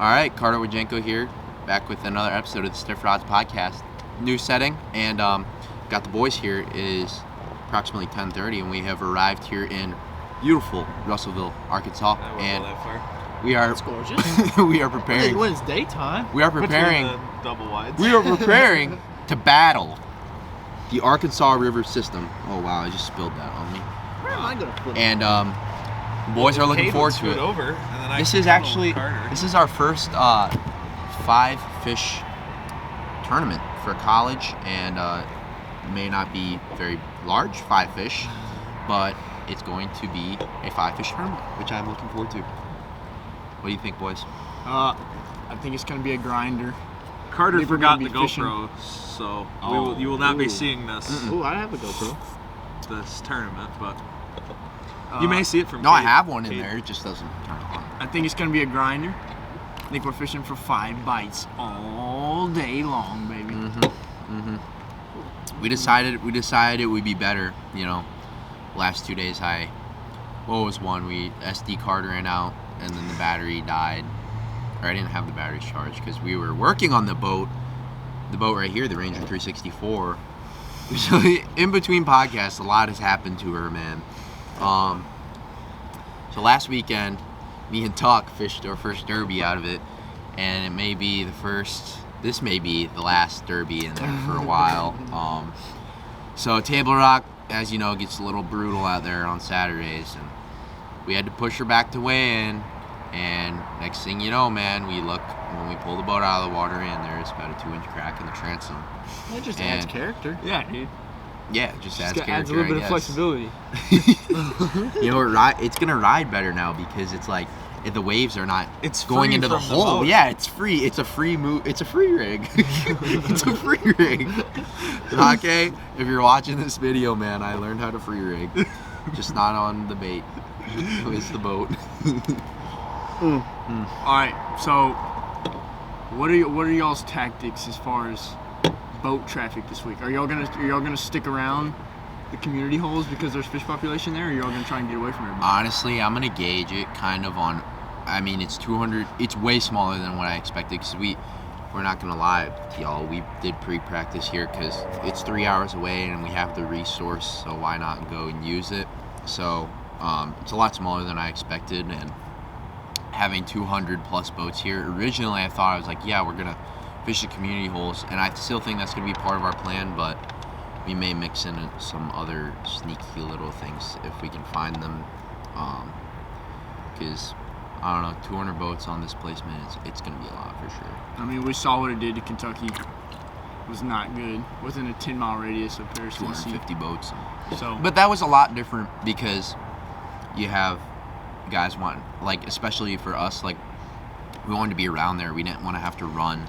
All right, Carter Wajenko here, back with another episode of the Stiff Rods Podcast. New setting, and got the boys here. It is approximately 10:30, and we have arrived here in beautiful Russellville, Arkansas. I won't and go that far. we are. It's gorgeous. We are preparing. When it's daytime. We are preparing. Between the double wides. We are preparing to battle the Arkansas River system. Oh wow, I just spilled that on me. Where am I gonna put it? And the boys are looking forward to it. Over, and then This is our first 5-fish tournament for college, and may not be very large 5 fish, but it's going to be a 5-fish tournament, which I'm looking forward to. What do you think, boys? I think it's gonna be a grinder. Carter forgot the fishing. GoPro, so you will not be seeing this Ooh, I have a GoPro. this tournament, but you may see it from. No, I have one in there. It just doesn't turn on. I think it's gonna be a grinder. I think we're fishing for 5 bites all day long, baby. We decided it would be better. You know, last 2 days we SD card ran out, and then the battery died. Or I didn't have the batteries charged because we were working on the boat right here, the Ranger 364. So in between podcasts, a lot has happened to her, man. So last weekend, me and Tuck fished our first derby out of it, and this may be the last derby in there for a while. So Table Rock, as you know, gets a little brutal out there on Saturdays, and we had to push her back to weigh in. And next thing you know, man, when we pull the boat out of the water, and there's about a 2-inch crack in the transom. That just adds character. Yeah, dude. Yeah, it just adds character. Adds a little bit of flexibility. You know, it's gonna ride better now because it's like the waves are not. It's going free into the from the hole. boat. Yeah, it's free. It's a free move. It's a free rig. It's a free rig. Okay, if you're watching this video, man, I learned how to free rig, just not on the bait. It's the boat. All right, so what are y'all's tactics as far as boat traffic this week? Are y'all gonna stick around the community holes because there's fish population there, or are y'all gonna try and get away from everybody? Honestly, I'm gonna gauge it kind of on. I mean, it's 200. It's way smaller than what I expected because we're not gonna lie to y'all. We did pre-practice here because it's 3 hours away and we have the resource, so why not go and use it? So it's a lot smaller than I expected, and having 200 plus boats here. Originally, I thought, I was like, yeah, we're gonna fish the community holes, and I still think that's gonna be part of our plan, but we may mix in some other sneaky little things if we can find them. Because I don't know, 200 boats on this placement, it's gonna be a lot for sure. I mean, we saw what it did to Kentucky. It was not good within a 10-mile radius of Paris, Tennessee. 250 boats. So, but that was a lot different because you have guys want, like, especially for us, like, we wanted to be around there. We didn't want to have to run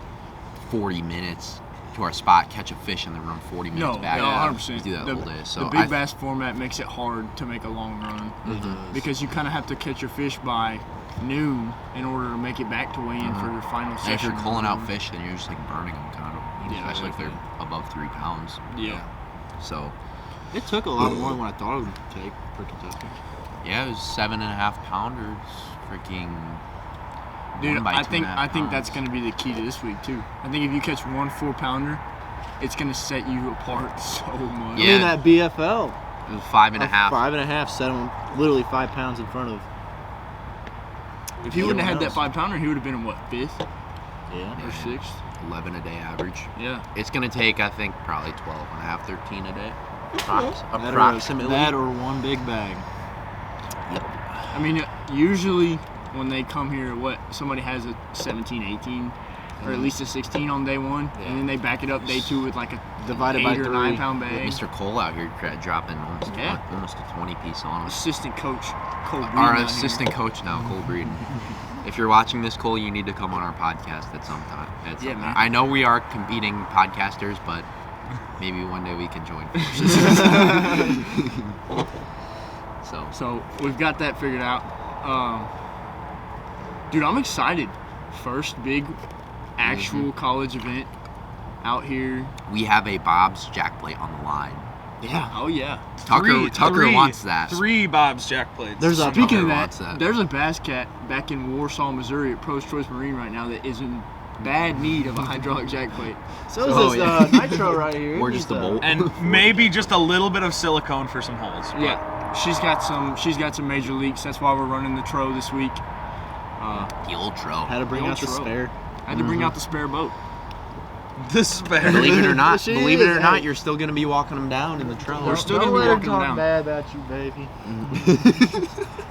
40 minutes to our spot, catch a fish, and then run 40 minutes back. No, 100%. We do that all day. So the big bass format makes it hard to make a long run because you kind of have to catch your fish by noon in order to make it back to weigh in for your final session. And if you're culling out fish, then you're just like burning them, kind of, especially if like they're above 3 pounds. Yeah. So It took a lot more than what I thought it would take for Kentucky. yeah, it was 7.5 pounders, freaking. Dude, I think pounds. that's going to be the key to this week too. I think if you catch 1 4-pounder, it's going to set you apart so much. Yeah. I mean, that BFL. It was 5.5. 5.5 set him literally 5 pounds in front of. If he wouldn't have had else. that 5-pounder, he would have been in what, 5th Yeah. or 6th? 11 a day average. Yeah. It's gonna take, I think, probably 12.5, 13 a day. That Approximately. That or one big bag. I mean, usually when they come here, somebody has a 17, 18, or at least a 16 on day 1, and then they back it up day 2 with like a Divided by 8 or 3. 9 pound bag. Mr. Cole out here dropping almost a 20 piece on him. Assistant coach Cole Breeden Our out assistant coach now, Cole Breeden. If you're watching this, Cole, you need to come on our podcast at some time. Yeah, man. I know we are competing podcasters, but maybe one day we can join forces. So we've got that figured out. Dude, I'm excited. First big actual college event out here. We have a Bob's jack plate on the line. Yeah. Oh yeah. Tucker wants that. 3 Bob's Jack plates. There's a Speaking of Tucker that, wants that. there's a bass cat back in Warsaw, Missouri, at Pro's Choice Marine right now that is in bad need of a hydraulic jack plate. So is Oh, this yeah. nitro right here. Or It just needs a bolt. and maybe just a little bit of silicone for some holes. but- Yeah, she's got some major leaks. That's why we're running the Tro this week. The old Tro. Had to bring The out the old Tro. spare. I had to bring out the spare boat. The spare. Believe it or not, She believe it is, or not, hey. you're still gonna be walking them down in the Tro. We're still Don't gonna be let her walking talk down. bad about you, baby.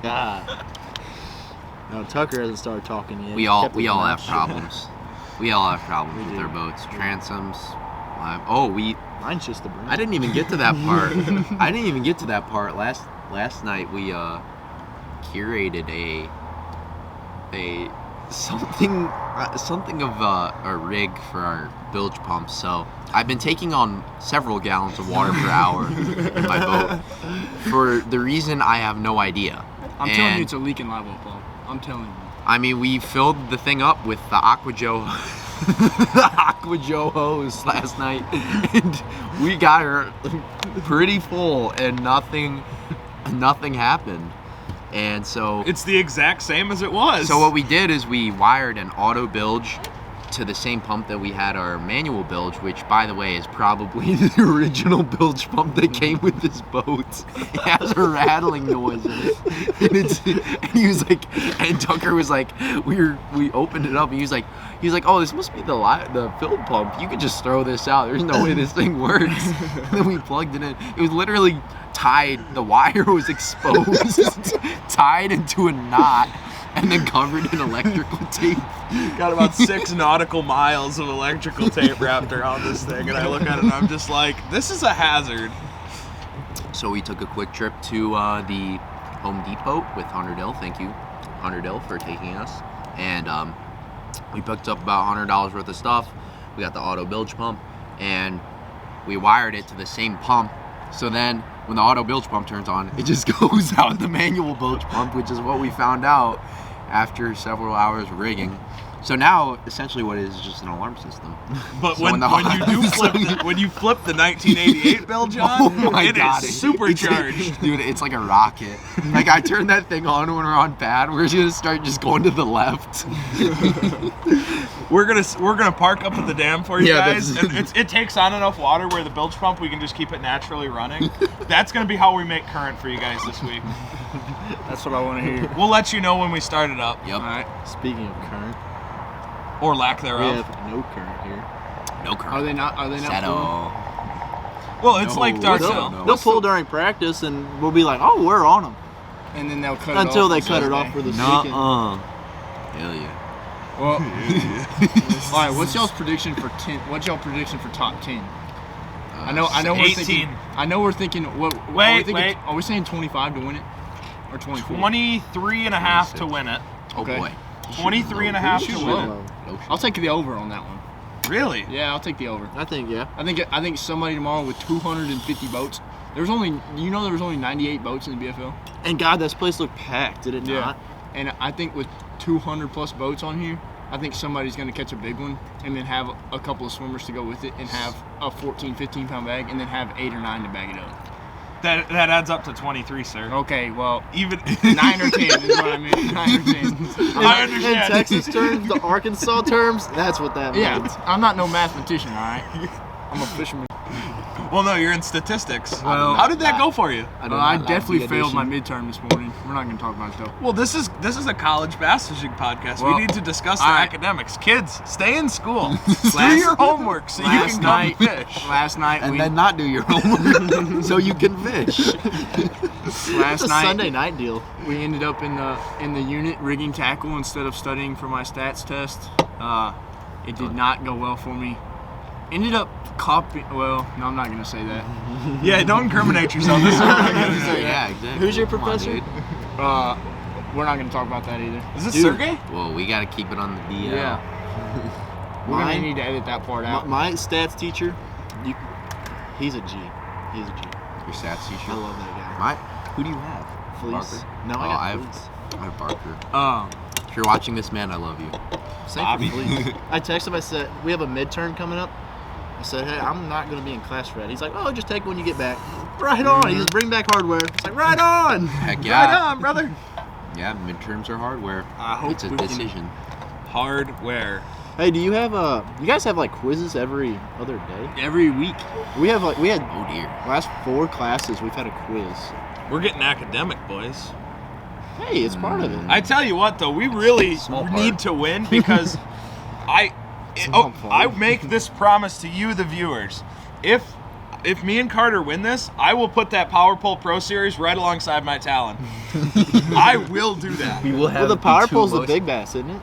God. No, Tucker hasn't started talking yet. We He's all kept his have mouth shut. problems. We all have problems We with do. our boats. We do. Transoms. Mine's just the brain. I didn't even get to that part. I didn't even get to that part. Last night we curated something of a rig for our bilge pump. So I've been taking on several gallons of water per hour in my boat for the reason I have no idea. I'm telling you, And- it's a leaking live well pump. I'm telling you. I mean, we filled the thing up with the AquaJoe, the AquaJoe hose last night, and we got her pretty full, and nothing happened. And so, It's the exact same as it was. so what we did is we wired an auto bilge to the same pump that we had our manual bilge, which, by the way, is probably the original bilge pump that came with this boat. It has a rattling noise in it, and he was like, and Tucker was like, we opened it up, and he was like, oh, this must be the fill pump. You could just throw this out. There's no way this thing works. And then we plugged it in. It was literally tied. The wire was exposed, tied into a knot, and then covered in electrical tape. got about 6 nautical miles of electrical tape wrapped around this thing, and I look at it and I'm just like, this is a hazard. So we took a quick trip to the Home Depot with Hunter Dill. Thank you, Hunter Dill, for taking us. And we picked up about $100 worth of stuff. We got the auto bilge pump, and we wired it to the same pump. So then when the auto bilge pump turns on, it just goes out the manual bilge pump, which is what we found out after several hours of rigging. So now, essentially, what it is just an alarm system. But So when you flip the 1988 bilge on, Oh my it God, is supercharged. Dude, it's like a rocket. Like, I turn that thing on when we're on pad, we're just gonna start just going to the left. We're gonna park up at the dam for you Yeah, guys, that's- and it takes on enough water where the bilge pump we can just keep it naturally running. That's gonna be how we make current for you guys this week. That's what I want to hear. We'll let you know when we start it up, Yep. All right. Speaking of current, or lack we thereof. have no current here. No current. Are they not? Are they not? Settle. Well, it's No, Lake what's Dardanelle. up? They'll pull during practice, and we'll be like, "Oh, we're on them," And then they'll cut until it they off cut it Saturday. off for the Nuh-uh. weekend. Hell yeah. Well, all right. What's y'all's prediction for 10? What's y'all prediction for top 10? I know we're 18. thinking. I know we're thinking. What? are we Wait, thinking, wait. Are we saying 25 to win it, or 24? 23 and a half to win it. Oh Okay. boy. 23 and a half to should win low. it. I'll take the over on that one. Really? Yeah, I'll take the over. I think, yeah. I think somebody tomorrow with 250 boats. There was only 98 boats in the BFL. And God, this place looked packed, did it Yeah. not? And I think with 200 plus boats on here, I think somebody's going to catch a big one and then have a couple of swimmers to go with it and have a 14, 15 pound bag and then have 8 or 9 to bag it up. That adds up to 23, sir. Okay, well, Even 9 or 10 is what I mean. 9 or 10. I In understand. Texas terms, the Arkansas terms, that's what that Yeah, means. I'm not no mathematician, all right? I'm a fisherman. Well, no, you're in statistics. Well, How did that go for you? I definitely failed my midterm this morning. We're not going to talk about it, though. Well, this is a college bass fishing podcast. Well, we need to discuss the all right. academics. Kids, stay in school. Do Last- your homework so you last can night- come fish. Last night, And then not do your homework so you can fish. last It's a night Sunday night deal. we ended up in the unit rigging tackle instead of studying for my stats test. It did not go well for me. Ended up copying. Well, no, I'm not gonna say that. Yeah, don't incriminate yourself. This is what we're gonna do. Yeah, exactly. Who's your Come on, professor? dude. We're not gonna talk about that either. Is this Dude. Sergey? Well, we gotta keep it on the DL. Yeah. We're gonna Mine- need to edit that part out. My stats teacher, he's a G. He's a G. Your stats teacher. I love that guy. My, who do you have? Fleece. Barker? No, Oh, I got I have- Fleece. I have Barker. If you're watching this, man, I love you. Same Bobby. for Fleece. I texted him. I said, we have a midterm coming up. I said, hey, I'm not going to be in class for that. He's like, oh, just take it when you get back. Right on. He just bring back hardware. It's like, right on. Heck yeah. Right on, brother. Yeah, midterms are hardware. I hope It's a we can- decision. Hardware. Hey, do you have you guys have like quizzes every other day? Every week. We had Oh dear. last 4 classes we've had a quiz. We're getting academic, boys. Hey, it's part of it. I tell you what, though, we really Small part. need to win because I make this promise to you, the viewers. If me and Carter win this, I will put that Power Pole Pro Series right alongside my Talon. I will do that. We will have Well, the Power Pole's the big bass, isn't it?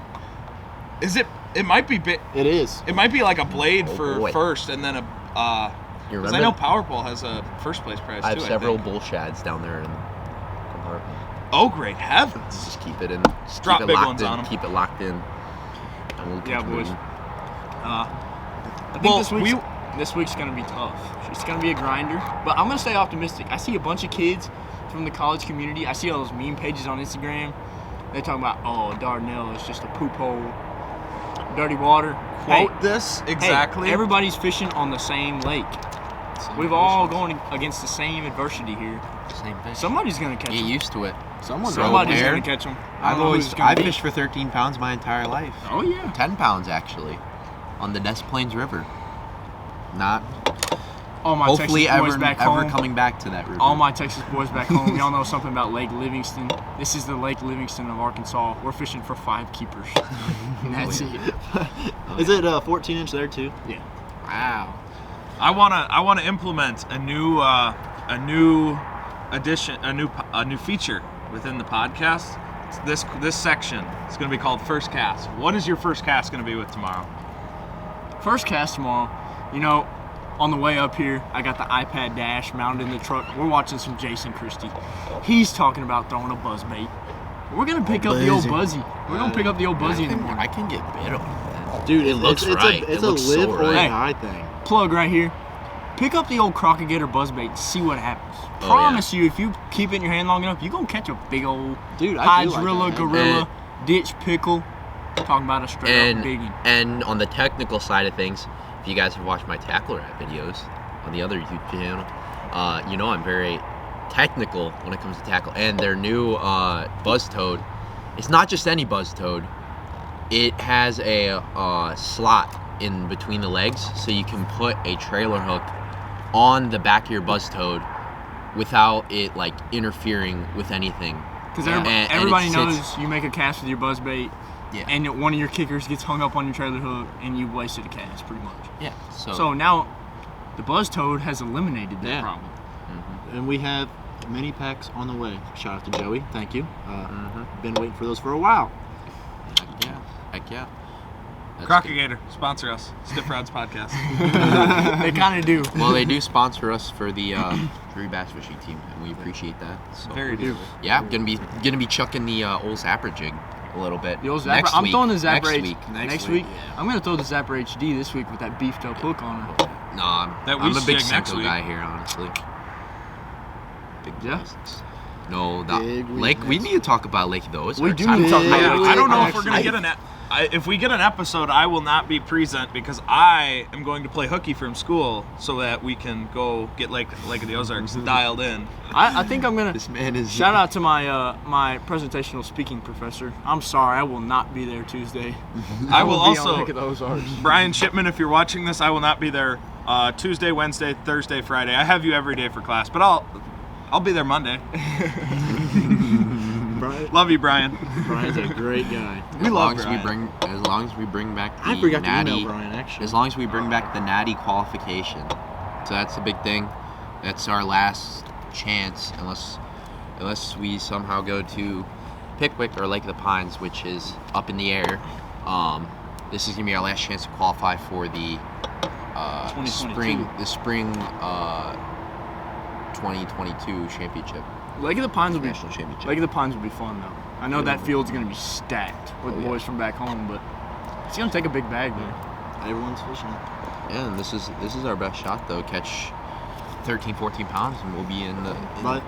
Is it? It might be big. It is. It might be like a blade Oh, for boy. first, and then a. You Because I know Power Pole has a first place prize I have too. several I think. bull shads down there in the compartment. Oh great heavens! Just keep it in. Just drop keep it big locked ones in, on 'em. Keep it locked in. And we'll Yeah, keep boys. moving. I think Well, this week's gonna be tough. It's gonna be a grinder, but I'm gonna stay optimistic. I see a bunch of kids from the college community. I see all those meme pages on Instagram. They're talking about, oh, Dardanelle is just a poop hole, dirty water. quote Hey, this hey, exactly. everybody's fishing on the same lake. We've all going against the same adversity here. Same thing. Somebody's gonna catch Get them. used to it. Somebody's bear. gonna catch them. I fished for 13 pounds my entire life. Oh yeah. 10 pounds actually, on the Des Plaines River. Not All my hopefully Texas boys ever back ever home. coming back to that river. All my Texas boys back home, y'all know something about Lake Livingston. This is the Lake Livingston of Arkansas. We're fishing for 5 keepers. And that's it. Is it 14-inch there too? Yeah. Wow. I wanna implement a new addition, a new feature within the podcast. This section is going to be called First Cast. What is your first cast going to be with tomorrow? First cast tomorrow. You know, on the way up here, I got the iPad Dash mounted in the truck. We're watching some Jason Christie. He's talking about throwing a buzz bait. We're gonna pick up the old Buzzy. We're gonna pick up the old Buzzy in the morning. I can get bit on that. Dude, It looks right. It's It looks a live so or right. die thing. Plug right here. Pick up the old Crocagator buzz bait and see what happens. Oh, Promise you, if you keep it in your hand long enough, you're gonna catch a big old Dude, I do like hydrilla, that. gorilla, ditch pickle. Talking about a straight up biggin. And on the technical side of things, if you guys have watched my tackle wrap videos on the other YouTube channel, you know I'm very technical when it comes to tackle. And their new buzz toad, it's not just any buzz toad. It has a slot in between the legs, so you can put a trailer hook on the back of your buzz toad without it like interfering with anything. Because And everybody it knows sits- you make a cast with your buzz bait, Yeah. and one of your kickers gets hung up on your trailer hook, and you wasted a cast pretty much. Yeah. So now, the buzz toad has eliminated that Yeah. problem. And we have mini packs on the way. Shout out to Joey. Thank you. Mhm. Been waiting for those for a while. Heck yeah. Heck yeah. That's good. Crocagator, sponsor us. Stiff Rods Podcast. They kind of do. Well, they do sponsor us for the Drury Bass Fishing Team, and we appreciate that. So Very dear. yeah, I'm gonna be chucking the old Zapper jig a little bit. The old Zapper. Next I'm week. throwing the Zapper next H. week. Next week. I'm gonna throw the Zapper HD this week with that beefed up hook on it. No, I'm That a Weiss big jig next Senko week. guy here, honestly. Big Yeah. Wests. No, the Big Lake. We Wests. need to talk about Lake of the Ozarks. We do I'm need to talk talking about I don't know if Actually, we're gonna get an. If we get an episode, I will not be present because I am going to play hooky from school so that we can go get Lake of the Ozarks dialed in. I think I'm gonna. This man is. Shout out to my my presentational speaking professor. I'm sorry, I will not be there Tuesday. I will be on also. Lake of the Ozarks. Brian Shipman, if you're watching this, I will not be there Tuesday, Wednesday, Thursday, Friday. I have you every day for class, but I'll be there Monday. Brian, Love you, Brian. Brian's a great guy. We as long love as Brian. as long as we bring back the I forgot to natty, email Brian actually. as long as we bring back the natty qualification. So that's the big thing. That's our last chance, unless we somehow go to Pickwick or Lake of the Pines, which is up in the air. This is gonna be our last chance to qualify for the 2022. spring 2022 championship, Lake of the Pines will be. national championship. Lake of the Pines will be fun though. I know that field's gonna be stacked with Oh, yeah. boys from back home, but it's gonna take a big bag there. Everyone's fishing. Yeah, and this is our best shot though. Catch 13, 14 pounds, and we'll be in the cut.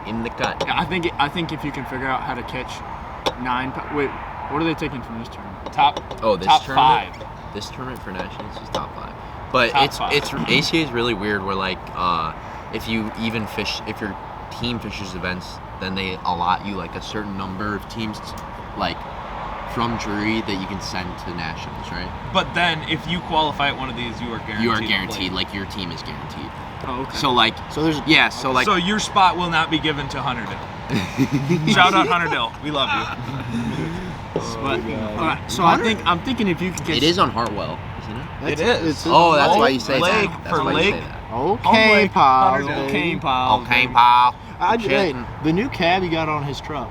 In the cut. Yeah, I think if you can figure out how to catch 9. Wait, what are they taking from this tournament? Top This top tournament. 5. This tournament for nationals is top 5. But Top it's 5. ACA is really weird. Where like if you even fish, if your team fishes events, then they allot you like a certain number of teams, like from Drury that you can send to nationals, right? But then if you qualify at one of these, you are guaranteed. You are guaranteed, to play. like your team is guaranteed. Oh, okay. So like, So there's so like, So your spot will not be given to Hunterdale. Shout out Hunterdale. We love you. But, all right, so I'm thinking if you could get it is on Hartwell, isn't it? It is. Oh, that's why you say Lake that. That's for why you Lake. say that. okay, Lake, pal. Hunterdale. cane pile. Okay, pal. Hey, the new cab you got on his truck.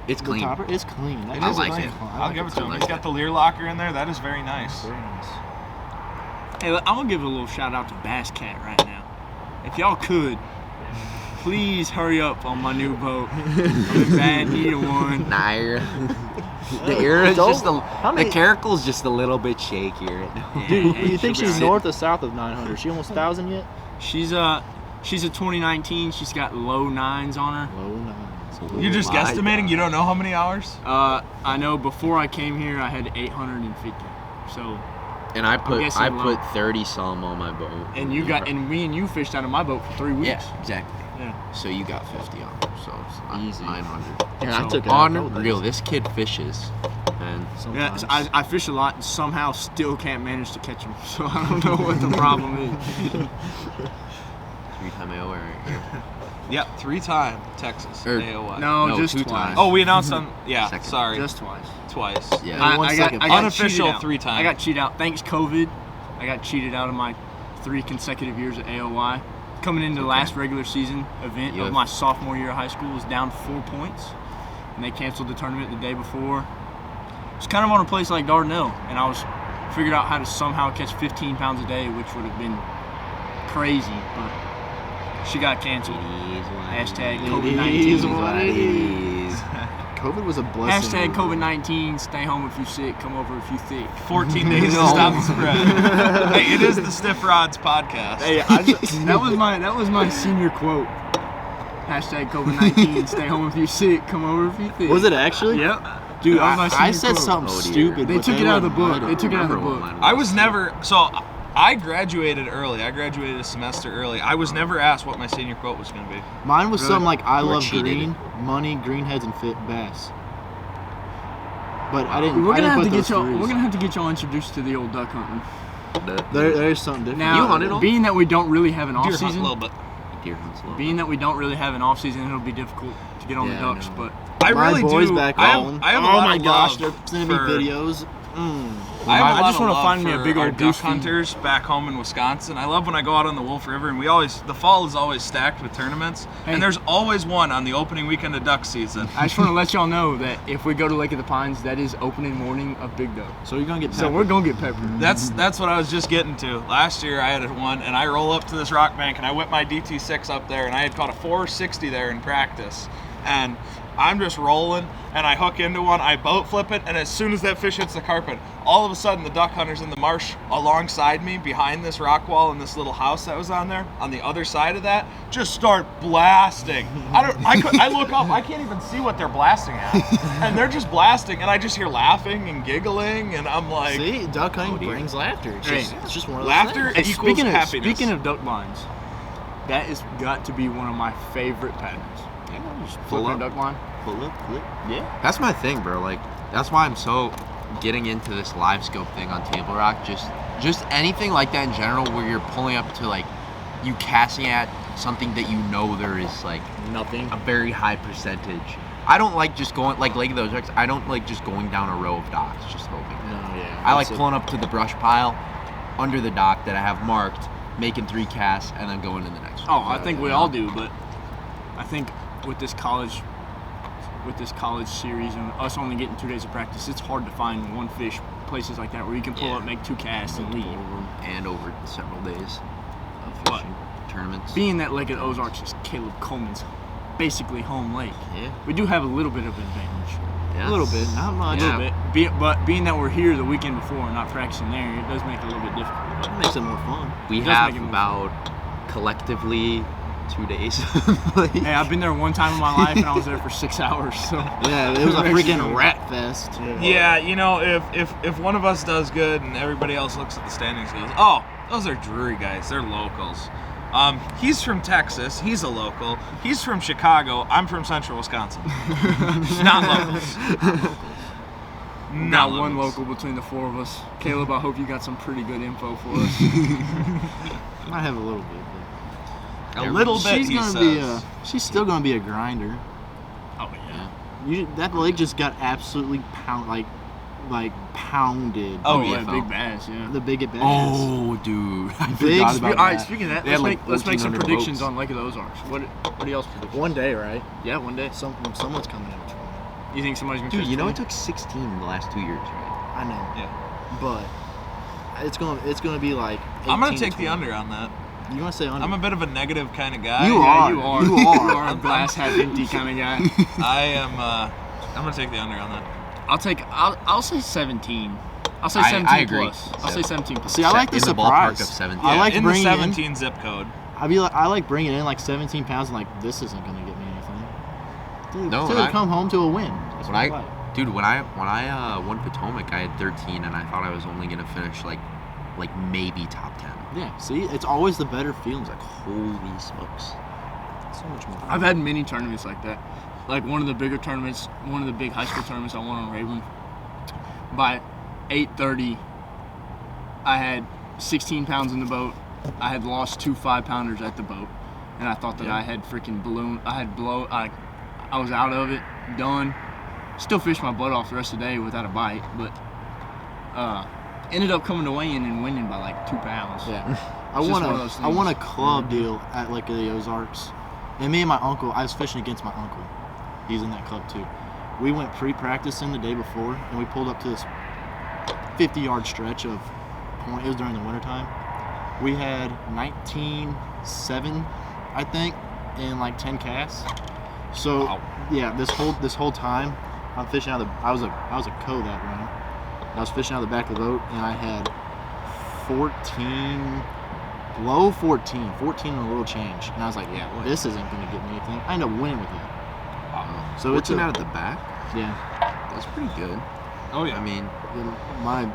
It's The clean. topper is clean. That It is is like clean. it. I I'll like give it to him. I He's like got it. the Lear locker in there. That is very nice. Very nice. Hey, I'm gonna give a little shout out to Bass Cat right now. If y'all could, please hurry up on my new boat. I'm in bad need of one. Nah, the era is just How many- the caracle's just a little bit shaky right now. Dude, Hey, you think she'll she's be- north or south of 900? She almost 1,000 yet? She's a 2019. She's got low 9s on her. Low 9s. You're just My guesstimating. God. You don't know how many hours. I know before I came here, I had 850. So, And I guessing low. put 30 some on my boat. and me and you fished out of my boat for 3 weeks. Yeah, exactly. Yeah. So you got 50 on, so it's Easy. 900. And I So, took it out. Unreal. This kid fishes, and Yeah, Sometimes. so I fish a lot and somehow still can't manage to catch them. So I don't know what the problem is. 3-time AOA right here. Yep, 3-time Texas Or- AOY. No, just 2 twice. times. Oh, we announced on. Yeah, Second. sorry. Just twice. Twice. Yeah. I- 1 second. I got Unofficial cheated out. 3 times. I got cheated out. Thanks COVID, I got cheated out of my 3 consecutive years at AOY. Coming into the last regular season event Yeah. of my sophomore year of high school was down 4 points, and they canceled the tournament the day before. It's kind of on a place like Dardanelle, and I was figured out how to somehow catch 15 pounds a day, which would have been crazy, but she got canceled. Hashtag It is COVID-19. what it is. COVID was a blessing. Hashtag COVID-19. Stay home if you sick. Come over if you thick. 14 days to stop the spread. Hey, it is the Stiff Rods podcast. Hey, that was my senior quote. Hashtag COVID-19. Stay home if you sick. Come over if you thick. Was it actually? Yep. Dude, that was my senior I said quote. something Oh, dear. stupid. They but took it out of the wouldn't book. let They took it out of the Remember what book. mine I was never. So I graduated early. I graduated a semester early. I was never asked what my senior quote was going to be. Mine was Really? something like I Or love cheated. green, money, greenheads, and fit bass. But I didn't. We're I gonna didn't have put to get those y'all. threes. We're gonna have to get y'all introduced to the old duck hunting. There's something different. Now, You hunted 'em? being that we don't really have an off Deer hunt a season, little bit. Deer hunts a little being that we don't really have an off season, it'll be difficult to get on Yeah, the I ducks. know. But I My really boys do. back I home. have a Oh lot my of gosh, love they're sending me for- videos. I just want wanna find me a big our old duck goose feed. hunters back home in Wisconsin. I love when I go out on the Wolf River, and the fall is always stacked with tournaments, Hey. and there's always one on the opening weekend of duck season. I just want to let y'all know that if we go to Lake of the Pines, that is opening morning of Big Duck. So you're gonna get. So we're gonna get peppered. That's what I was just getting to. Last year I had one, and I roll up to this rock bank, and I whip my DT6 up there, and I had caught a 460 there in practice, and I'm just rolling, and I hook into one, I boat flip it, and as soon as that fish hits the carpet, all of a sudden the duck hunters in the marsh alongside me, behind this rock wall in this little house that was on there, on the other side of that, just start blasting. I look up, I can't even see what they're blasting at, and they're just blasting, and I just hear laughing and giggling, and I'm like, See, duck hunting dear. brings laughter. It's Hey. just one of those laughter things. Hey, equals happiness. speaking of duck blinds, that has got to be one of my favorite patterns. Pull Flipping up. a duck blind. Pull up, flip. Yeah. That's my thing, bro. Like, that's why I'm so getting into this live scope thing on Table Rock. Just anything like that in general, where you're pulling up to like you casting at something that you know there is like Nothing. a very high percentage. I don't like just going like Lake of the Ozarks. I don't like just going down a row of docks just hoping. No, yeah. I like That's pulling up to the brush pile under the dock that I have marked, making 3 casts, and then going to the next one. Oh, I think we all do, but I think with this college series and us only getting 2 days of practice, it's hard to find one fish places like that where you can pull Yeah. up, make 2 casts, and leave. And over several days of What? fishing tournaments. Being that Lake of the Ozarks is Caleb Coleman's basically home lake, Yeah. we do have a little bit of advantage. Yeah. A little bit, not much. A little bit. But being that we're here the weekend before and not practicing there, it does make it a little bit difficult. It makes it more fun. We It does have make it more about collectively 2 days. Like, Hey, I've been there one time in my life and I was there for 6 hours. So Yeah, it was a Actually, freaking rat fest. Yeah, you know, if one of us does good and everybody else looks at the standings and goes, oh, those are Drury guys, they're locals. He's from Texas. He's a local. He's from Chicago. I'm from Central Wisconsin. Not locals. Not one local between the four of us. Caleb, I hope you got some pretty good info for us. Might have a little bit. A little bit, She's he gonna says. she's still gonna be a grinder. Oh yeah. That leg just got absolutely pounded. Oh, yeah, BFL. big bass, yeah. The big at bass. Oh, dude. I Big forgot spe- about All right, that. speaking of that, They had, like, let's make some 1,400 predictions boats. on Lake of the Ozarks. What do y'all's predictions? One day, right? Yeah, one day. Someone's coming out. You think somebody's gonna Dude, catch you know 20? it took 16 the last 2 years, right? I know, Yeah. but it's gonna be like. I'm going 18 to take the 20. under on that. You want to say under? I'm a bit of a negative kind of guy. You Yeah, are. you are. You You are. are a glass half empty kind of guy. I am. I'm going to take the under on that. I'll say 17. I'll say I 17 agree. plus. I'll say 17 plus. See, I like the In the ballpark surprise. of 17. I like in the bringing it in. 17 zip code. I like bringing in like 17 pounds and like this isn't gonna get me anything. Dude, No, till when I come home to a win. That's When what I, like. dude, when I won Potomac, I had 13, and I thought I was only gonna finish like maybe top 10. Yeah, see, it's always the better feelings. Like, holy smokes! So much more. I've had many tournaments like that. Like one of the bigger tournaments, one of the big high school tournaments I won on Raven. By 8:30, I had 16 pounds in the boat. I had lost 2 5-pounders at the boat, and I thought that I had freaking balloon. I was out of it, done. Still fished my butt off the rest of the day without a bite, but ended up coming to weigh-in and winning by like 2 pounds. Yeah. I It's just won one of those I won a things. club deal at Lake of the Ozarks. And me and my uncle, I was fishing against my uncle. He's in that club too. We went pre-practicing the day before, and we pulled up to this 50-yard stretch of point. It was during the wintertime. We had 19.7, I think, and like 10 casts. So Wow. yeah, this whole time, I'm fishing out of the. I was a co that run. I was fishing out of the back of the boat, and I had 14, low 14 and a little change. And I was like, yeah, this isn't going to get me anything. I ended up winning with that. So it's 14 out of the back. yeah. That's pretty good. Oh, yeah. I mean, My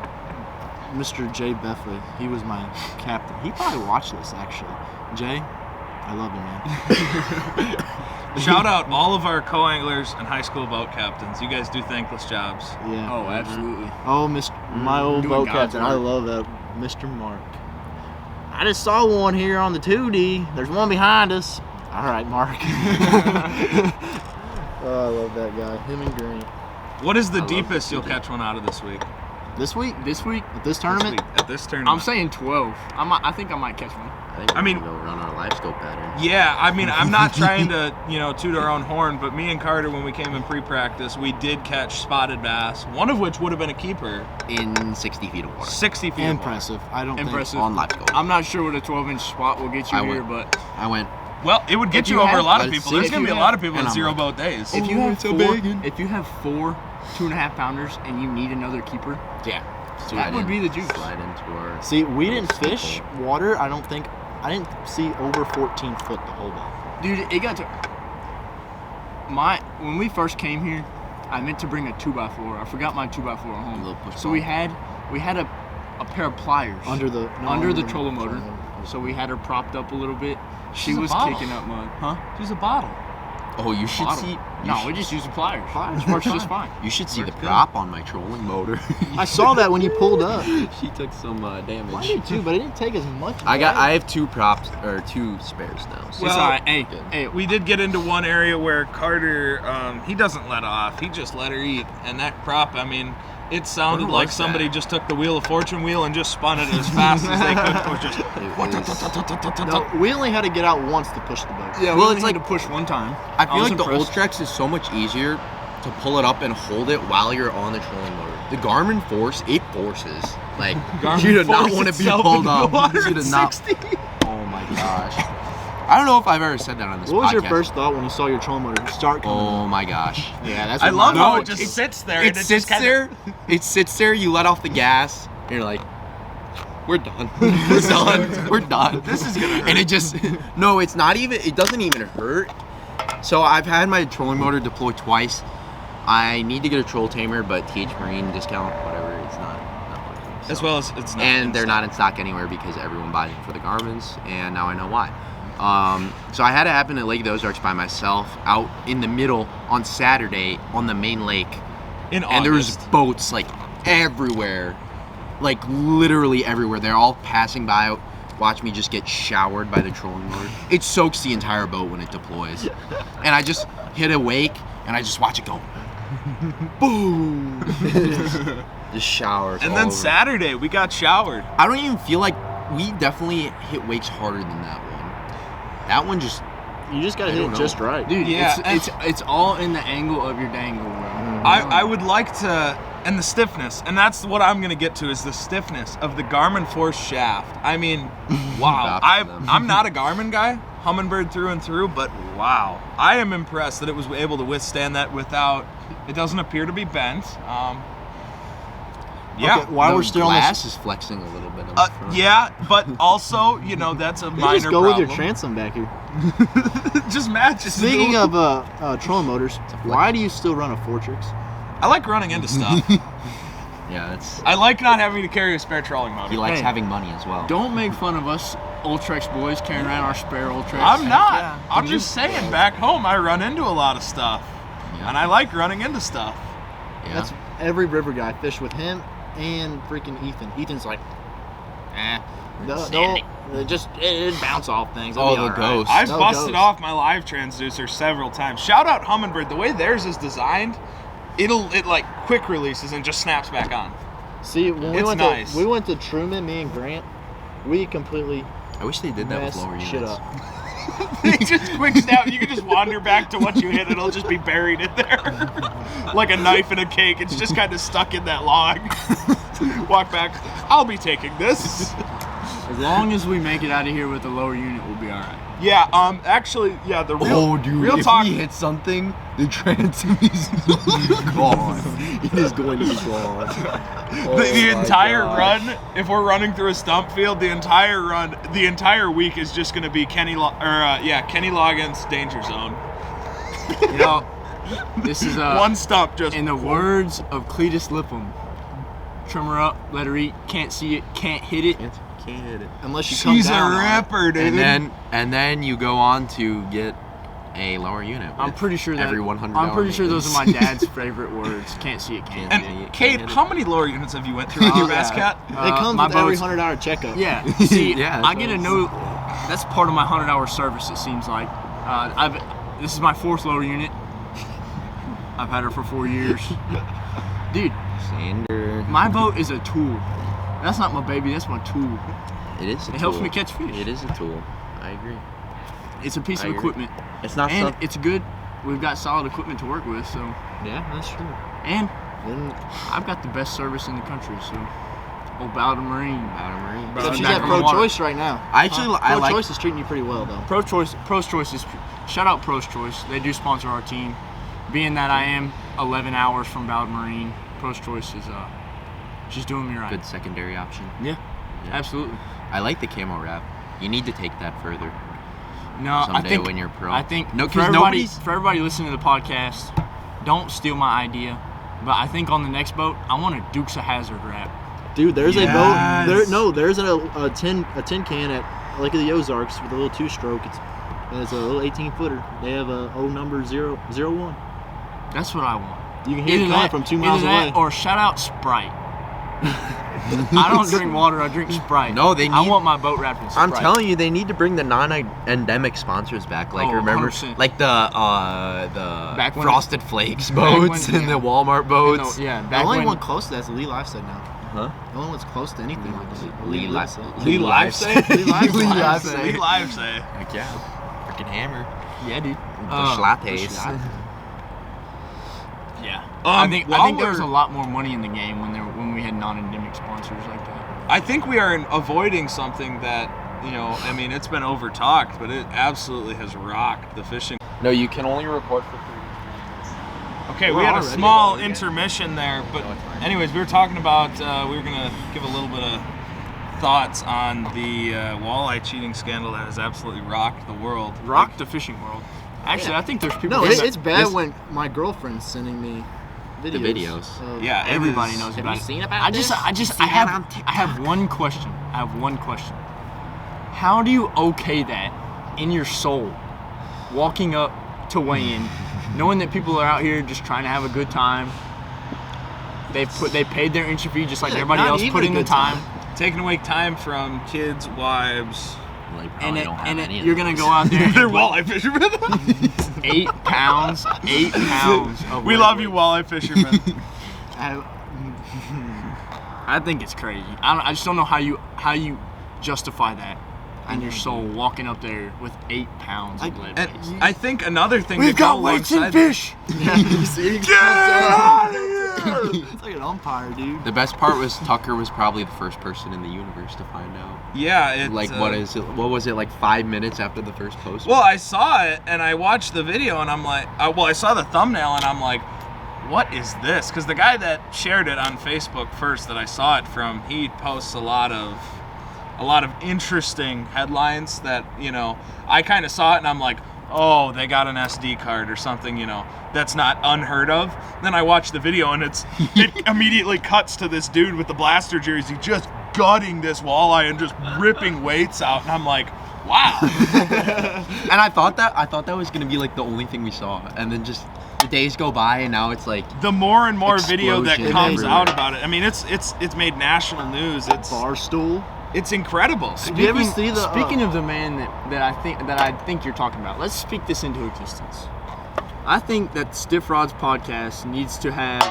Mr. Jay Beffley, he was my captain. He probably watched this actually. Jay, I love you, man. Shout out all of our co-anglers and high school boat captains. You guys do thankless jobs. Yeah. Oh, absolutely. Oh, my old Doing boat God's captain. I work. love that, Mr. Mark. I just saw one here on the 2D. There's one behind us. All right, Mark. Oh, I love that guy. Him and Grant. What is the I love deepest this you'll dude. catch one out of this week? This week? This week, At this tournament? At this tournament. I'm saying 12. I think I might catch one. I mean- we'll run our live scope pattern. Yeah, I mean, I'm not trying to, toot our own horn, but me and Carter, when we came in pre-practice, we did catch spotted bass, one of which would have been a keeper, In 60 feet of water. 60 feet of water. Impressive. I don't Impressive. On live scope. I'm not sure what a 12-inch spot will get you I here, went- but I went. Well, it would get If you you over have- a lot of let's people. see, There's if going to you be a lot have- of people and in I'm zero like, boat days. if you have it's a four, big one. if you have 4 2.5-pounders and you need another keeper, Yeah. that would be the juice. Slide into our. See, we didn't Little fish staple. water. I didn't see over 14 foot the whole day. dude, it got to when we first came here, I meant to bring a 2x4. I forgot my 2x4 at A home. little push So ball. we had a pair of pliers Under the trolling motor. So we had her propped up a little bit. She She's a was bottle. kicking up mud. Huh? Use a bottle. Oh, you should Bottle. see. No, we just used the pliers. Pliers It works work just fine. You should see the Works good. prop on my trolling motor. I saw that when you pulled up. She took some I damage. did too, but it didn't take as much. I have 2 props or 2 spares now. So Well, It's all right. Hey, good. hey, We did get into one area where Carter, he doesn't let off. He just let her eat. And that prop, I mean, it sounded Where like was somebody that? just took the Wheel of Fortune wheel and just spun it as fast as they could. It was just It was- No, we only had to get out once to push the boat. yeah, Well, we it's only had like- to push one time. I feel was like the impressed. Ultrex is so much easier to pull it up and hold it while you're on the trolling motor. The Garmin Force, it forces. Like, Garmin you do not Force want to be itself pulled into up. water You at do not. 60. Oh my gosh. I don't know if I've ever said that on this What was your podcast. first thought when you saw your trolling motor start coming? Oh my gosh. Yeah, that's. I what love mine how was. it just it's- sits there. It and sits just kinda- there. It sits there. You let off the gas. And you're like, we're done. We're done. We're done. This is gonna hurt. And it just, no, it's not even, it doesn't even hurt. So I've had my trolling motor deploy twice. I need to get a troll tamer, but TH Marine discount, whatever, it's not working. As well as it's not. And they're not in stock anywhere because everyone buys them for the Garmins, and now I know why. So I had it happen at Lake of the Ozarks by myself out in the middle on Saturday on the main lake. In August. And there was boats like everywhere, like literally everywhere. They're all passing by. Watch me just get showered by the trolling motor. It soaks the entire boat when it deploys. And I just hit a wake and I just watch it go. Boom. Just showers. And all then over. Saturday we got showered. I don't even feel like we definitely hit wakes harder than that one. That one just. You just gotta I hit don't it know. just right. Dude, Yeah, it's all in the angle of your dangle, bro. I would like to, and the stiffness, and that's what I'm gonna get to is the stiffness of the Garmin Force shaft. I mean, wow. I'm not a Garmin guy, Humminbird through and through, but wow, I am impressed that it was able to withstand that without. It doesn't appear to be bent. Yeah. Okay, while the we're still on glass this, is flexing a little bit. On the front. Yeah, but also, that's a minor just go problem. with your transom back here. Just matches. Speaking of trolling motors, why do you still run a Fortrix? I like running into stuff. Yeah, that's. I like not having to carry a spare trolling motor. He likes Hey. having money as well. Don't make fun of us Ultrex boys carrying around our spare Ultrex. I'm not. Yeah. I'm just saying, back home I run into a lot of stuff. Yeah. And I like running into stuff. Yeah. That's every river guy. Fish with him and freaking Ethan. Ethan's like, it bounce off things. It'll Oh, be the all right. ghost. I've No busted ghost. off my live transducer several times. Shout out Humminbird. The way theirs is designed, it like quick releases and just snaps back on. See, when It's nice. we went to Truman, me and Grant, we completely I wish they did that with messed lower units. shit up. They just quick snap. You can just wander back to what you hit. It'll just be buried in there. Like a knife in a cake. It's just kind of stuck in that log. Walk back. I'll be taking this. As long as we make it out of here with the lower unit, we'll be all right. Yeah, actually, yeah, the real, Oh, dude! real if talk. we hit something, the transom is gone. It is going to be gone. The entire run, if we're running through a stump field, the entire week is just going to be Kenny Loggins Danger Zone. You know, this is One stump just. in the words of Cletus Lippum. Trim her up, let her eat. Can't see it, can't hit it. Can't hit it. Unless you come She's a down on it. ripper, dude. And then you go on to get a lower unit. I'm with pretty sure that every 100. I'm pretty sure those are my dad's favorite words. Can't see it, can't. Can't hit it. And Kate, how many lower units have you went through on your yeah. Basscat? It comes my with every boat's- $100 checkup. Yeah. See, Yeah, I that's get what a it no. That's part of my 100-hour service. It seems like. This is my 4th lower unit. I've had her for 4 years. Dude, Sander. my boat is a tool. That's not my baby. That's my tool. It is. A It helps tool. me catch fish. It is a tool. I agree. It's a piece I of agree. equipment, It's not and something. it's good. We've got solid equipment to work with. So, Yeah, that's true. and And I've got the best service in the country. So, Bowden Marine. except she's back at on the water. pro-choice right now. I actually I like. Pro-choice is treating you pretty well, though. Pro's Choice is. Shout out Pro's Choice. They do sponsor our team. Being that I am 11 hours from Bowden Marine, Pro's Choice is she's doing me right. Good secondary option. Yeah, absolutely. I like the camo wrap. You need to take that further No, I someday think when you're pro. I think no, for because everybody, nobody's. for everybody listening to the podcast, don't steal my idea. But I think on the next boat, I want a Dukes of Hazzard wrap. Dude, there's Yes. a boat. There's a tin can at Lake of the Ozarks with a little 2-stroke. It's a little 18-footer. They have a O number 001. That's what I want. You can hear it coming from 2 miles either that away. or shout out Sprite. I don't drink water. I drink Sprite. No, they I need- want my boat wrapped in Sprite. I'm telling you, they need to bring the non-endemic sponsors back. Like Oh, remember, 100%. like the Back when Frosted Flakes back when- boats and yeah. the Walmart boats. Yeah, The back only when one close to that's Lee Lifeside now. Huh? The only one's close to anything like that. Lee Lifeside. Lee Livesay? Lee Lifeside. Lee Lee Livesay. Livesay. Heck yeah, freaking hammer. yeah, dude. The The schlattes. schlatt. Yeah. I think while there was a we're- lot more money in the game when we had non-endemic sponsors like that. I think we are avoiding something that, I mean, it's been over-talked, but it absolutely has rocked the fishing. No, you can only record for 3. Okay, We're we had a already small going again. intermission there, but No, it's fine. anyways, we were talking about, we were going to give a little bit of thoughts on the walleye cheating scandal that has absolutely rocked the world. Rock the fishing world. Actually, I think there's people. No, in it's the- bad this- when my girlfriend's sending me videos. Yeah, it Everybody is- knows Have about you it. seen about I this? have one question. How do you okay that in your soul, walking up to weigh-in, knowing that people are out here just trying to have a good time? They paid their entry fee just like everybody not else even put a in the good time. taking away time from kids, wives. Like, And, probably don't have and any of you're those. gonna go out there and They're put walleye fishermen. 8 pounds of We leg love you, weight. walleye fishermen. I think it's crazy. I just don't know how you justify that in your soul, walking up there with 8 pounds of lead And weights. I think another thing We've to go got weights and alongside- fish. It's like an umpire, dude. The best part was Tucker was probably the first person in the universe to find out. Yeah, it's Like, what was it, like 5 minutes after the first post? Well, I saw it and I watched the video and I'm like, I saw the thumbnail and I'm like, what is this? Because the guy that shared it on Facebook first that I saw it from, he posts a lot of interesting headlines that, you know, I kind of saw it and I'm like, oh, they got an SD card or something, you know, that's not unheard of. Then I watched the video and it immediately cuts to this dude with the blaster jersey just gutting this walleye and just ripping weights out, and I'm like, wow. And I thought that was gonna be like the only thing we saw, and then just the days go by, and now it's like The more and more video that Explosion comes everywhere. out about it, I mean, it's made national news. Barstool. It's incredible. Did you ever see the? Speaking of the man that I think you're talking about, let's speak this into existence. I think that Stiff Rods podcast needs to have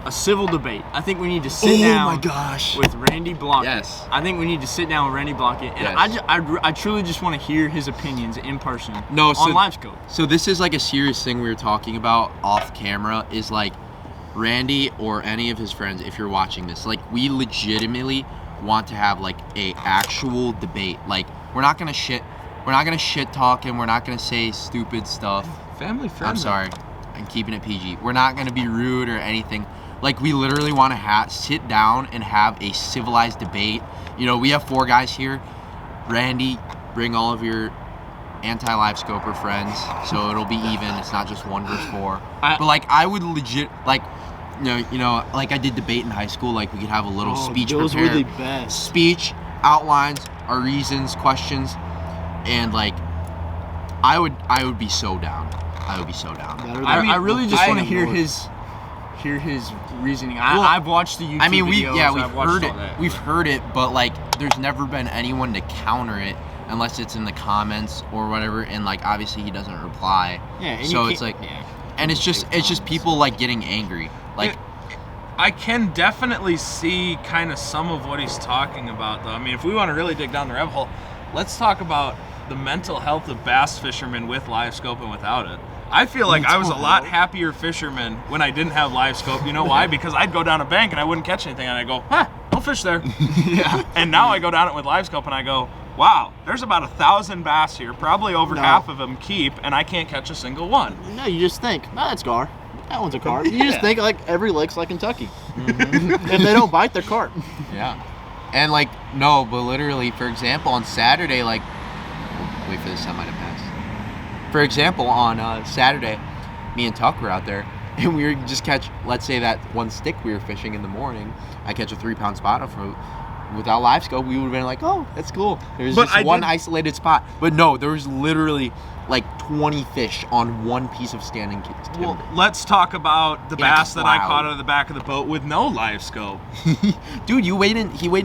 a civil debate. I think we need to sit down gosh. with Randy Blaukat. Yes. I think we need to sit down with Randy Blaukat, and Yes. I truly just want to hear his opinions in person. No, on so- LiveScope. So this is like a serious thing we were talking about off camera, is like Randy or any of his friends, if you're watching this, like we legitimately want to have like a actual debate. Like we're not gonna shit talk, and we're not gonna say stupid stuff. Family friendly. I'm sorry, I'm keeping it PG. We're not gonna be rude or anything. Like we literally want to sit down and have a civilized debate. You know, we have 4 guys here. Randy, bring all of your anti-LiveScoper friends, so it'll be even. It's not just 1 versus 4. But like, I would legit like, you know, like I did debate in high school. Like we could have a little speech Those were prepared. the best. Speech outlines, our reasons, questions, and like, I would be so down. I would be so down. I really just want to hear Lord. his reasoning. Well, I've watched the YouTube I mean, videos. we've I've watched heard all it. that, We've but- heard it, but like, there's never been anyone to counter it unless it's in the comments or whatever. And like, obviously, he doesn't reply. Yeah, and So you it's like, can't- and it's just people like getting angry. Like, I can definitely see kind of some of what he's talking about, though. I mean, if we want to really dig down the rabbit hole, let's talk about the mental health of bass fishermen with LiveScope and without it. I feel like I was a lot happier fisherman when I didn't have LiveScope. You know why? Because I'd go down a bank and I wouldn't catch anything, and I go, no fish there. Yeah. And now I go down it with LiveScope and I go, wow, there's about 1,000 bass here. Probably over half of them keep, and I can't catch a single one. No, you just think, that's gar. That one's a carp. You just think like every lake's like Kentucky. If they don't bite, they're carp. yeah. And like, no, but literally, for example, on Saturday, like, wait for the semi to pass. For example, on Saturday, me and Tuck were out there, and we were just catch, let's say that one stick we were fishing in the morning, I catch a 3-pound spot off of, without LiveScope, we would have been like, oh, that's cool. There's But just one isolated spot. But no, there was literally like 20 fish on one piece of standing timber. Well, let's talk about the Yeah, bass that I cloud. caught out of the back of the boat with no LiveScope. Dude, he weighed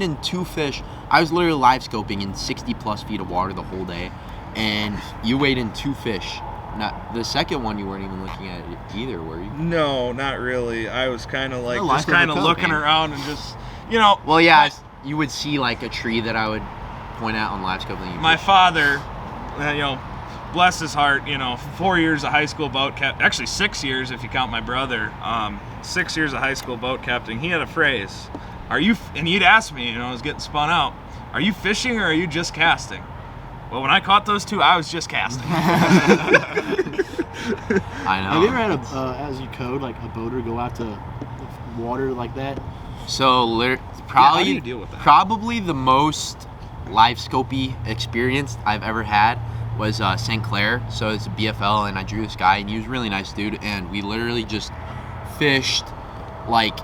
in 2 fish. I was literally LiveScoping in 60 plus feet of water the whole day, and you weighed in 2 fish. Not the second one, you weren't even looking at it either, were you? No, not really. I was kind of like No, just LiveScope kind of would looking come. around and just, you know. Well, yeah, you would see like a tree that I would point out on LiveScope. And you My father, you know, bless his heart, you know, 4 years of high school boat captain, actually 6 years if you count my brother, 6 years of high school boat captain. He had a phrase, and he'd ask me, you know, I was getting spun out, are you fishing or are you just casting? Well, when I caught those 2, I was just casting. I know. Have you ever had as you code, like a boater go out to water like that? So how do you deal with that? Probably the most LiveScopey experience I've ever had was St. Clair. So it's a BFL, and I drew this guy, and he was a really nice dude, and we literally just fished like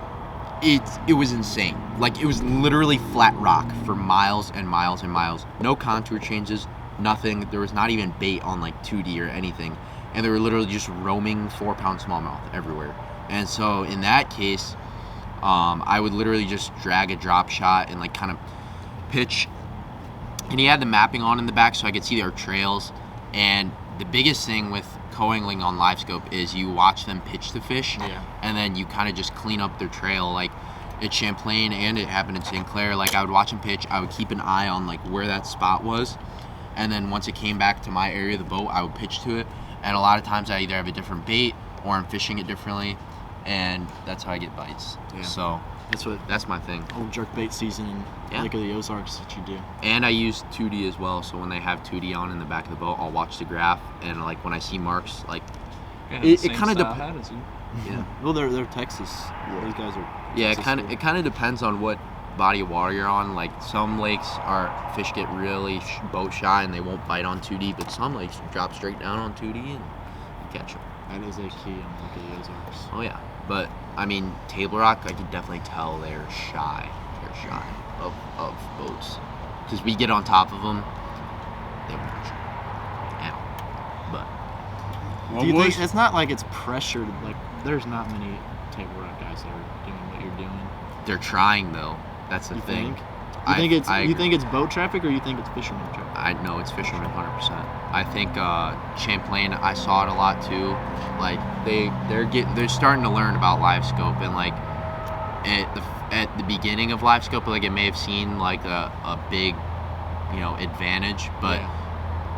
it was insane. Like, it was literally flat rock for miles and miles and miles. No contour changes, nothing. There was not even bait on like 2D or anything, and they were literally just roaming 4-pound smallmouth everywhere. And so in that case, I would literally just drag a drop shot and like kind of pitch. And he had the mapping on in the back, so I could see their trails. And the biggest thing with co-angling on live scope is you watch them pitch the fish, and then you kind of just clean up their trail. Like at Champlain, and it happened in St. Clair, like I would watch them pitch, I would keep an eye on like where that spot was, and then once it came back to my area of the boat, I would pitch to it. And a lot of times I either have a different bait or I'm fishing it differently, and that's how I get bites. So that's my thing. Old jerk bait season in Lake of the Ozarks that you do. And I use 2D as well, so when they have 2D on in the back of the boat, I'll watch the graph, and like when I see marks, like it kind of depends. Yeah. Well, they're Texas. These guys are. Yeah, Texas it kind of depends on what body of water you're on. Like some lakes, fish get really boat shy and they won't bite on 2D, but some lakes drop straight down on 2D and you catch them. That is a key on Lake of the Ozarks. Oh yeah, but I mean Table Rock, I could definitely tell they're shy. They're shy of boats, because we get on top of them, they won't at all. But do you think it's not like it's pressured? Like there's not many Table Rock guys that are doing what you're doing. they're trying though. That's the thing. You think it's boat traffic, or you think it's fisherman traffic? I know it's fishermen 100%. I think Champlain, I saw it a lot too. Like they're starting to learn about live scope, and like at the beginning of live scope, like it may have seemed like a big, advantage, but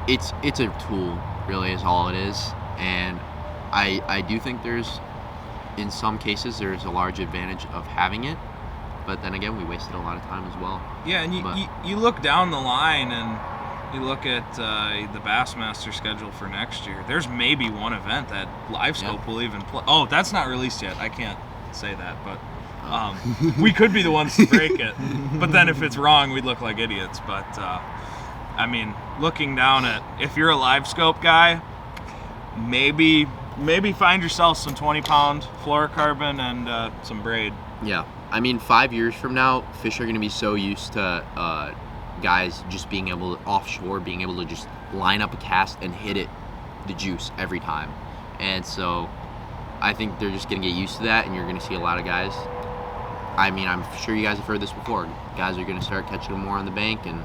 it's a tool, really is all it is. And I do think in some cases there's a large advantage of having it. But then again, we wasted a lot of time as well. Yeah, and you look down the line and you look at the Bassmaster schedule for next year. There's maybe one event that LiveScope will even play. Oh, that's not released yet. I can't say that, but we could be the ones to break it. But then if it's wrong, we'd look like idiots. But, I mean, looking down at, if you're a LiveScope guy, maybe find yourself some 20-pound fluorocarbon and some braid. Yeah. I mean, 5 years from now, fish are going to be so used to guys just being able to, offshore, being able to just line up a cast and hit it, the juice, every time. And so I think they're just going to get used to that, and you're going to see a lot of guys. I mean, I'm sure you guys have heard this before. Guys are going to start catching them more on the bank, and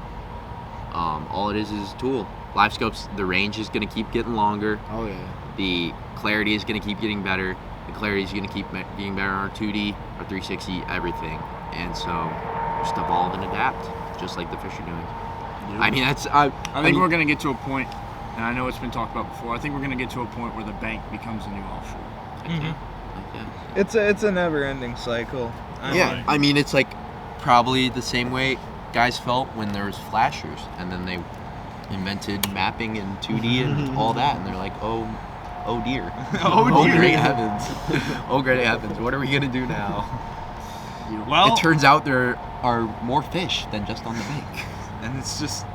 all it is a tool. Live scopes, the range is going to keep getting longer. Oh, yeah. The clarity is going to keep getting better. The clarity is going to keep getting better on our 2D, our 360, everything. And so just evolve and adapt, just like the fish are doing. Yep. I mean, I think we're going to get to a point, and I know it's been talked about before, I think we're going to get to a point where the bank becomes a new offshore. Mm-hmm. It's a never-ending cycle. I mean, it's like probably the same way guys felt when there was flashers, and then they invented mapping and 2D and all that, and they're like, oh dear. Oh dear. Great heavens. Oh great heavens. What are we going to do now? Well, it turns out there are more fish than just on the bank. And it's just,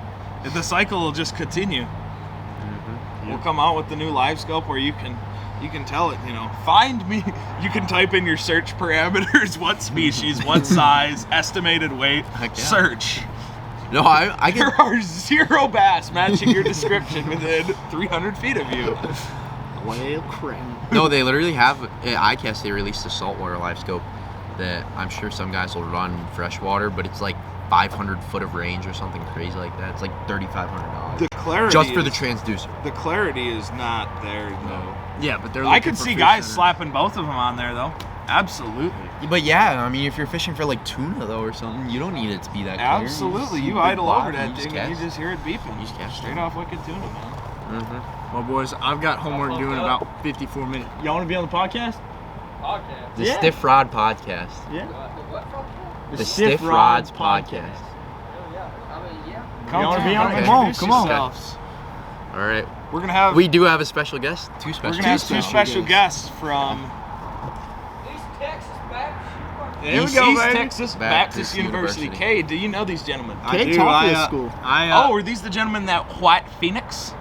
the cycle will just continue. Mm-hmm. We'll come out with the new live scope where you can tell it, find me. You can type in your search parameters, what species, what size, estimated weight, search. No, I can. There are 0 bass matching your description within 300 feet of you. Well, crap. No, they literally have, at ICAST, they released a saltwater live scope that I'm sure some guys will run freshwater, but it's like 500 foot of range or something crazy like that. It's like $3,500. The clarity just for the transducer. The clarity is not there, though. Yeah, but I could see guys slapping both of them on there, though. Absolutely. But yeah, I mean, if you're fishing for like tuna, though, or something, you don't need it to be that clear. Absolutely. You idle over that thing and you just hear it beeping. You just catch straight off wicked tuna, man. Mm-hmm. Well, boys, I've got homework due in about 54 minutes. Y'all want to be on the podcast? The Stiff Rod Podcast. Yeah. The Stiff Rods Podcast. Come on. All right. We're gonna have. We do have a special guest. We're gonna have two special guests from East Texas Baptist. There we go, East Texas Baptist University. Kay, do you know these gentlemen? Kay taught me at school. Oh, are these the gentlemen that White Phoenix?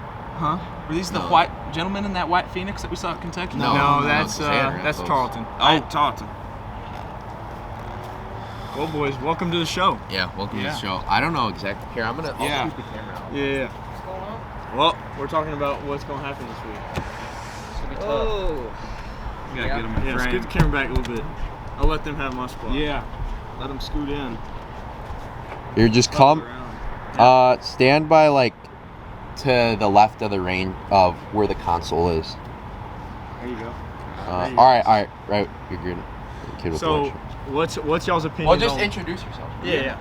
Huh? Were these the No. white gentlemen in that white Phoenix that we saw at Kentucky? No, that's they had red that's folks. Tarleton. Oh, Tarleton. Well, boys, welcome to the show. Yeah, welcome to Yeah. the show. I don't know exactly. Here, I'll Yeah. keep the camera out. Yeah. What's going on? Well, we're talking about what's gonna happen this week. It's gonna be tough. Oh. We gotta get them in Yeah, frame. scoot the camera back a little bit. I'll let them have my spot. Yeah. Let them scoot in. You're just stand by like to the left of the range of where the console is. There you go. All right, right. You're good. Kid with So, the what's y'all's opinion? well, just on- introduce yourself. Yeah.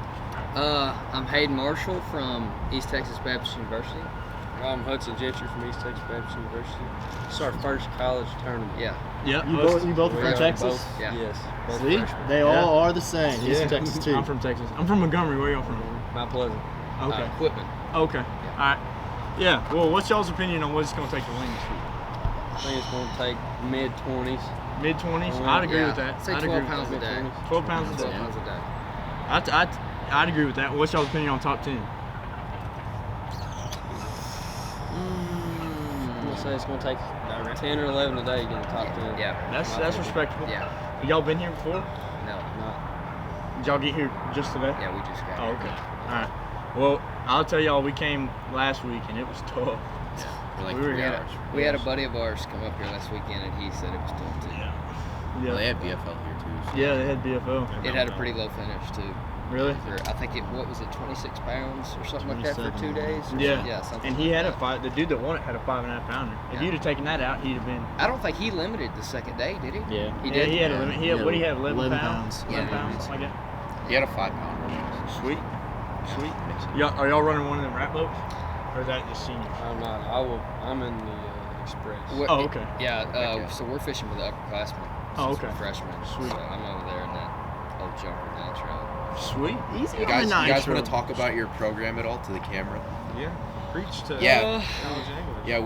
I'm Hayden Marshall from East Texas Baptist University. I'm Hudson Gentry from East Texas Baptist University. It's our first college tournament. Yeah. Yeah. You both We from are Texas? both- Yeah. Yes. Both See, freshmen. they all are the same. East Yeah. Texas too. I'm from Texas. I'm from Montgomery. Where y'all from? Mount Pleasant. Okay. Equipment. Okay. All right. Yeah. Well, what's y'all's opinion on what it's gonna take to win this week? I think it's going to take mid-20s. Mid-20s. Oh, I'd agree Yeah. with that. Say I'd 12 agree pounds a with day. that. 12 pounds a 12 day. pounds a day. I'd agree with that. What's y'all's opinion on top 10? I'm going to say it's going to take 10 or 11 a day to get the top 10. Yeah. That's My opinion. respectable. Yeah. Y'all been here before? No. Did y'all get here just today? Yeah, we just got Oh, here. okay. All right. Well, I'll tell y'all, we came last week and it was tough. For like We were 3 here. hours. We had a buddy of ours come up here last weekend, and he said it was tough too. Well, they Yeah. had BFL here too. So. Yeah, they had BFO. It had a pretty low finish too. Really? I think what was it, 26 pounds or something like that for 2 days? Or Yeah. something? Yeah. Something And he like had that. the dude that won it had a 5.5 pounder. If Yeah. you'd have taken that out, he'd have been. I don't think he limited the second day, did he? Yeah. He Yeah, did. he had a limit. He had, Yeah, what do you have, 11 11 pounds? pounds. 11 Yeah. pounds, something like He had a 5-pounder. that. Sweet. Sweet. Yeah. Are y'all running one of them rat boats? Or is that just seniors? I'm not. I'm in the Express. What- Oh, okay. Yeah, Okay. so we're fishing with the upperclassmen. Oh, since we're okay. Freshmen. Sweet. So I'm over there in that old jumper nitro. Sweet. Easy You on guys, the you guys nitro. want to talk about your program at all to the camera? Yeah. Preach to Yeah. college English. Yeah,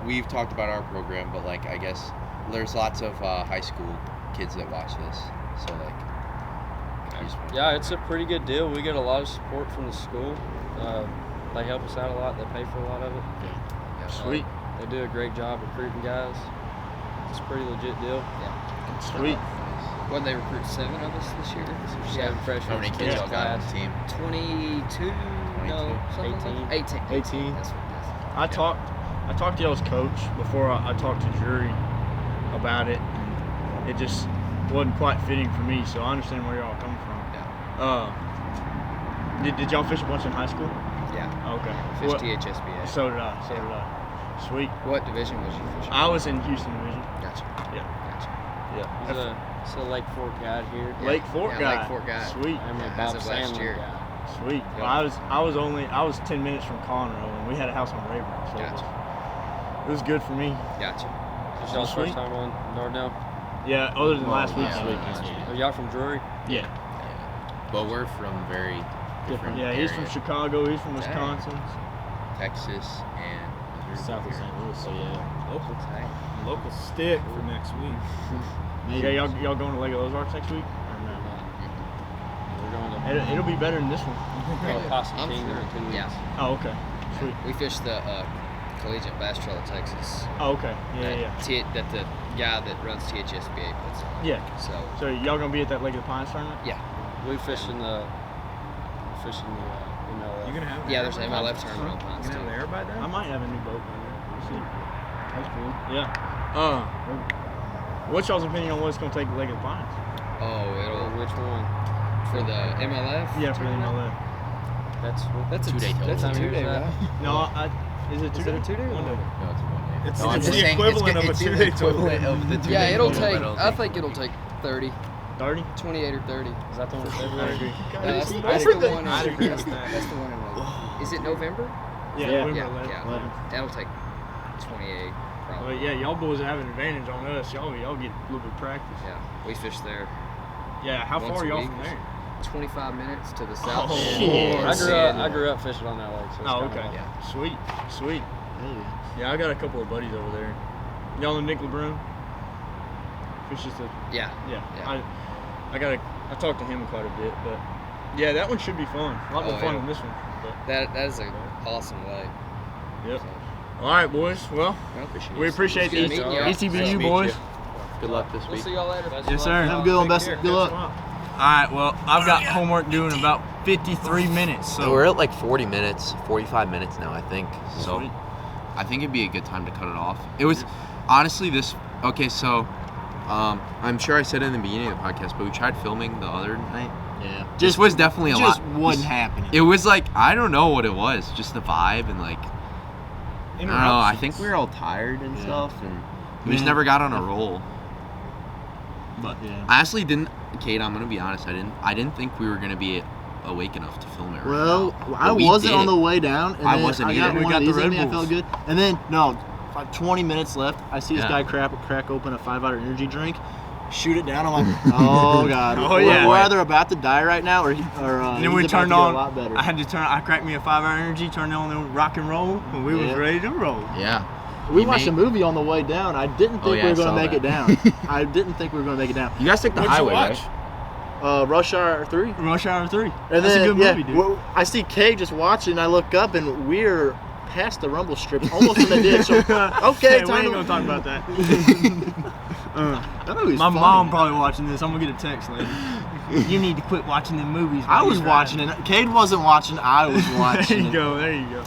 we've talked about our program, but like I guess there's lots of high school kids that watch this, so like. you just wanna- Yeah, it's a pretty good deal. We get a lot of support from the school. They help us out a lot. They pay for a lot of it. Yeah. Sweet. They do a great job recruiting guys. It's a pretty legit deal. Sweet. What, they recruit 7 of us this year? 7 freshmen. How many kids Yeah. y'all got on the team? 22? No, 22. something 18. Like 18. 18. That's what it is. I talked to y'all's coach before I talked to Jury about it. And it just wasn't quite fitting for me, so I understand where y'all are coming from. Did y'all fish a bunch in high school? Yeah. Okay. Fish What- THSBA. So did I. Sweet. What division was you fishing? I was in Houston Division. Gotcha. Yeah. Gotcha. Yeah. He's a Lake Fork guy here. Yeah. Lake Fork Yeah, guy. Lake Fork guy. Sweet. I'm a Yeah, Bob as of last Sandlin year. guy. Sweet. Yeah. Well, I was 10 minutes from Conroe, and we had a house on Rayburn, so Gotcha. it was good for me. Gotcha. This y'all's Sweet. first time on Dardanelle? Yeah, other than last week. Yeah, Sweet. last week. Are y'all from Drury? Yeah. But we're from very different. Yeah, he's from areas. Chicago. He's from Wisconsin. Texas and Missouri. South of St. Louis, so yeah. Local local stick for next week. Yeah, y'all going to Lake Ozarks next week? Or no? We're going to It'll be better than this one. Possum I'm Kingdom sure. in 2 weeks. Yeah. Oh, okay. Sweet. We fished the Collegiate Bass Trail of Texas. Oh, okay. Yeah. That the guy that runs THSBA puts on. Yeah. So, So y'all gonna be at that Lake of the Pines tournament? yeah. We fish in the MLF. You gonna have? Yeah, there's an MLF tournament on You Pines gonna too. have an air by I then? might have a new boat by then. We'll see. That's cool. Yeah. What's y'all's opinion on what it's gonna take to Lake of the Pines? Oh, it'll Which one? for the MLF. Yeah, for the tournament? MLF. That's That's a 2-day total. That's a What time 2-day, is that? right? No, is it 2 Is it a 2-day? 1 day. No, it's 1 day. It's- No, I'm it's just the saying equivalent of a it's the 2-day equivalent of the 2-day Yeah, it'll total, take. but I think it'll take 30, 30? 28 or 30. Is that the one in I February? agree. That's I'd the agree. one. I'd agree That's with that. that's the one in November. Is it November? Yeah, Yeah. November Yeah, 11th. yeah. 11. That'll take 28 Well, probably. yeah, y'all boys have an advantage on us. Y'all get a little bit of practice. Yeah, we fish there Yeah, how Once far are a y'all week. from there? 25 minutes to the south. Oh, end. shit. I grew up fishing on that lake. So it's Oh, kinda okay. like- Yeah. Sweet, sweet. Hell yeah. Yeah, I got a couple of buddies over there. Y'all know Nick LeBrun? Fishes the Yeah. yeah. Yeah. I talked to him quite a bit, but yeah, that one should be fun. A lot more Oh, fun yeah. than this one. But That is an awesome lake. yep. So, All right, boys. Well, we appreciate Good the meeting you. ETBU boys. Good luck this We'll week. see y'all later. Yes, sir. Have a good one. Best Take of care. good luck. All right. Well, I've got homework due in about 53 minutes. So We're at like 40 minutes, 45 minutes now, I think. So Sweet. I think it'd be a good time to cut it off. It was honestly this. Okay, so I'm sure I said it in the beginning of the podcast, but we tried filming the other night. Yeah. This was definitely a lot. Just wasn't happening. It was like I don't know what it was, just the vibe and like I don't know. I think we were all tired and Yeah. stuff, and we just Man. never got on a roll. but Yeah. I honestly didn't, Kate. I'm gonna be honest. I didn't think we were gonna be awake enough to film it. Right Well, now. I But we wasn't did on it. the way down. And I then wasn't I either. got We one got of the these in Red me, I felt Bulls. good. And then, like 20 minutes left. I see this Yeah. guy crack open a 5-hour energy drink, shoot it down. I'm like, oh, God. Oh, yeah. We're either about to die right now or and then he's we about turned to get on. a lot better. I cracked me a 5-hour energy, turned on the rock and roll, and we was Yeah. ready to roll. Yeah. We You watched made- a movie on the way down. I didn't Oh, think yeah, we I were going saw to make that. it down. I didn't think we were going to make it down. You guys took the What'd you highway, watch? right? Rush Hour 3. Rush Hour 3. And That's then, a good yeah, movie, dude. well, I see Kay just watching, and I look up, and we're past the rumble strip, almost in the ditch. So, okay, Hey, we time ain't to gonna talk about that. That movie's My funny. mom probably watching this. I'm gonna get a text later. You need to quit watching them movies. I while was you're watching driving. it. Cade wasn't watching. I was There watching. you go. There you go.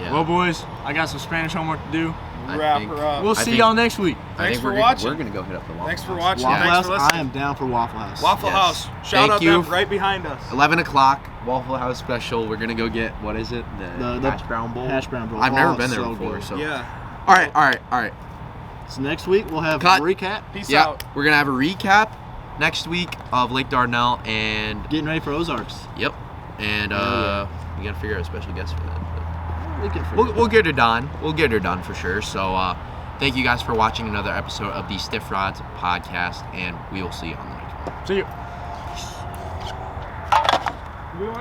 Yeah. Well, boys, I got some Spanish homework to do. I Wrap think- her up. We'll I see think- y'all next week. I Thanks think for we're watching. We're gonna go hit up the Waffle Thanks for House. watching. Waffle Thanks House. for listening. I am down for Waffle House. Waffle Yes. House. Shout Thank out you. them right behind us. 11 o'clock Waffle House special. We're gonna go get what is it? The hash brown bowl. Hash brown bowl. I've never Oh, been there so before, good. so. Yeah. All right. So next week we'll have Cut. a recap. Peace Yeah, out. we're gonna have a recap next week of Lake Dardanelle, and Getting ready for Ozarks. yep, and yeah. we gotta figure out a special guest for that. We can But figure we'll get her done. We'll get her done for sure. So thank you guys for watching another episode of the Stiff Rods podcast, and we will see you on the next one. See you.